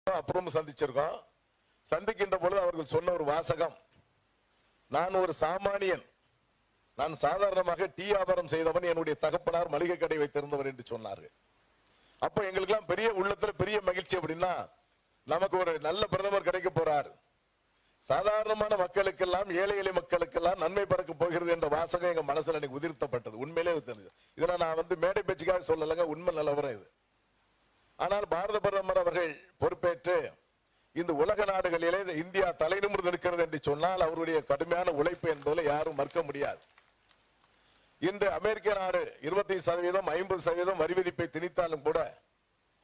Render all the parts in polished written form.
அப்புறம் சந்திச்சிருக்கோம். சந்திக்கின்ற பொழுது அவர்கள் சொன்ன ஒரு வாசகம், நான் ஒரு சாமானியன், நான் சாதாரணமாக டீ வியாபாரம் செய்தவன், என்னுடைய தகப்பனார் மளிகை கடை வைத்திருந்தவர் என்று சொன்னார்கள். அப்ப எங்களுக்கெல்லாம் பெரிய உள்ளத்துல பெரிய மகிழ்ச்சி. அப்படின்னா நமக்கு ஒரு நல்ல பிரதமர் கிடைக்க போறார், சாதாரணமான மக்களுக்கெல்லாம் ஏழை எளிய மக்களுக்கெல்லாம் நன்மை பறக்க போகிறது என்ற வாசகம் எங்க மனசுல எனக்கு உதிர்த்தப்பட்டது. உண்மையிலே தெரிஞ்சது. இதெல்லாம் நான் மேடை பேச்சுக்காக சொல்லலைங்க, உண்மை நிலவரம் இது. ஆனால் பாரத பிரதமர் அவர்கள் பொறுப்பேற்று இந்த உலக நாடுகளிலே இந்தியா தலை நிமிர்ந்து இருக்கிறது என்று சொன்னால் அவருடைய கடுமையான உழைப்பு என்பதில் யாரும் மறுக்க முடியாது. இன்று அமெரிக்க நாடு 25%, 50% வரி விதிப்பை திணித்தாலும் கூட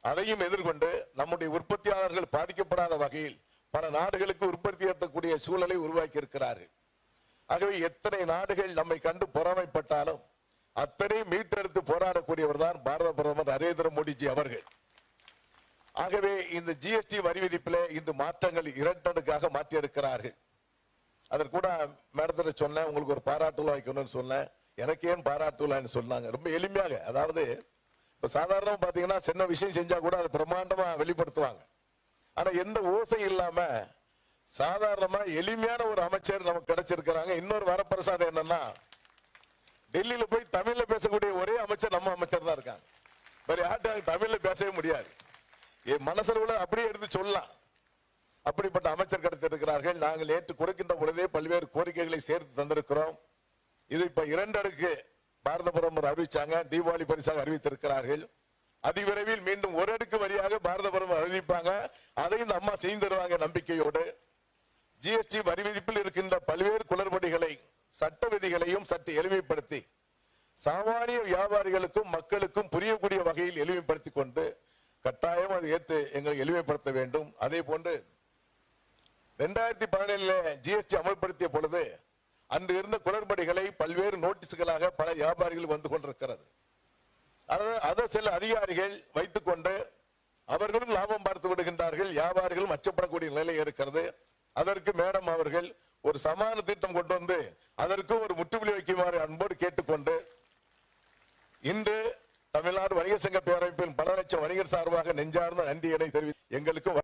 அதையும் எதிர்கொண்டு நம்முடைய உற்பத்தியாளர்கள் பாதிக்கப்படாத வகையில் பல நாடுகளுக்கு உற்பத்தி ஏற்றக்கூடிய சூழலை உருவாக்கி இருக்கிறார்கள். ஆகவே எத்தனை நாடுகள் நம்மை கண்டு பொறாமைப்பட்டாலும் அத்தனை மீட்டெடுத்து போராடக்கூடியவர் தான் பாரத பிரதமர் நரேந்திர மோடிஜி அவர்கள். ஆகவே இந்த ஜிஎஸ்டி வரி விதிப்பிலே இன்று மாற்றங்கள் இரட்டனுக்காக மாற்றி இருக்கிறார்கள். அதற்கு கூட மேடத்தில் சொன்னேன், உங்களுக்கு ஒரு பாராட்டு விழா வைக்கணும்னு சொன்னேன். எனக்கு ஏன் பாராட்டு விழான்னு சொன்னாங்க. ரொம்ப எளிமையாக, அதாவது இப்ப சாதாரணமா பாத்தீங்கன்னா சின்ன விஷயம் செஞ்சா கூட அதை பிரம்மாண்டமா வெளிப்படுத்துவாங்க. ஆனா எந்த ஓசை இல்லாம சாதாரணமா எளிமையான ஒரு அமைச்சர் நமக்கு கிடைச்சிருக்கிறாங்க. இன்னொரு வரப்பிரசாதம் என்னன்னா, டெல்லியில போய் தமிழ்ல பேசக்கூடிய ஒரே அமைச்சர் நம்ம அமைச்சர் தான் இருக்காங்க. வேற யார்ட்டாங்க தமிழ்ல பேசவே முடியாது. என் மனசுல அப்படியே எடுத்து சொல்லலாம். அப்படிப்பட்ட அமைச்சர் கிடைத்திருக்கிறார்கள். நாங்கள் ஏற்று கொடுக்கின்ற பொழுதே பல்வேறு கோரிக்கைகளை சேர்த்து தந்திருக்கிறோம். இது இப்ப 2 அடுக்கு பாரத பிரதமர் அறிவிச்சாங்க, தீபாவளி பரிசாக அறிவித்திருக்கிறார்கள். அதிவிரைவில் மீண்டும் 1 அடுக்கு வரியாக பாரத பிரதமர் அறிவிப்பாங்க. அதையும் இந்த அம்மா செய்து தருவாங்க நம்பிக்கையோடு. ஜிஎஸ்டி வரி விதிப்பில் இருக்கின்ற பல்வேறு குளறுபடிகளை, சட்ட விதிகளையும் சற்று எளிமைப்படுத்தி சாமானிய வியாபாரிகளுக்கும் மக்களுக்கும் புரியக்கூடிய வகையில் எளிமைப்படுத்திக் கொண்டு கட்டாயம் அதை ஏற்று எங்களை எளிமைப்படுத்த வேண்டும். அதே போன்று 2017 ஜிஎஸ்டி அமல்படுத்திய பொழுது அன்று இருந்த குளறுபடிகளை பல்வேறு நோட்டீஸ்களாக பல வியாபாரிகள் வந்து கொண்டிருக்கிறது. அதை சில அதிகாரிகள் வைத்துக் கொண்டு அவர்களும் லாபம் பார்த்து விடுகின்றார்கள், வியாபாரிகளும் அச்சப்படக்கூடிய நிலை இருக்கிறது. அதற்கு மேடம் அவர்கள் ஒரு சமான திட்டம் கொண்டு வந்து அதற்கு ஒரு முற்றுப்புள்ளி வைக்குமாறு அன்போடு கேட்டுக்கொண்டு இன்று தமிழ்நாடு வணிகர் சங்க பேரமைப்பின் பல லட்சம் வணிகர் சார்பாக நெஞ்சார்ந்த நன்றியினை தெரிவித்து எங்களுக்கு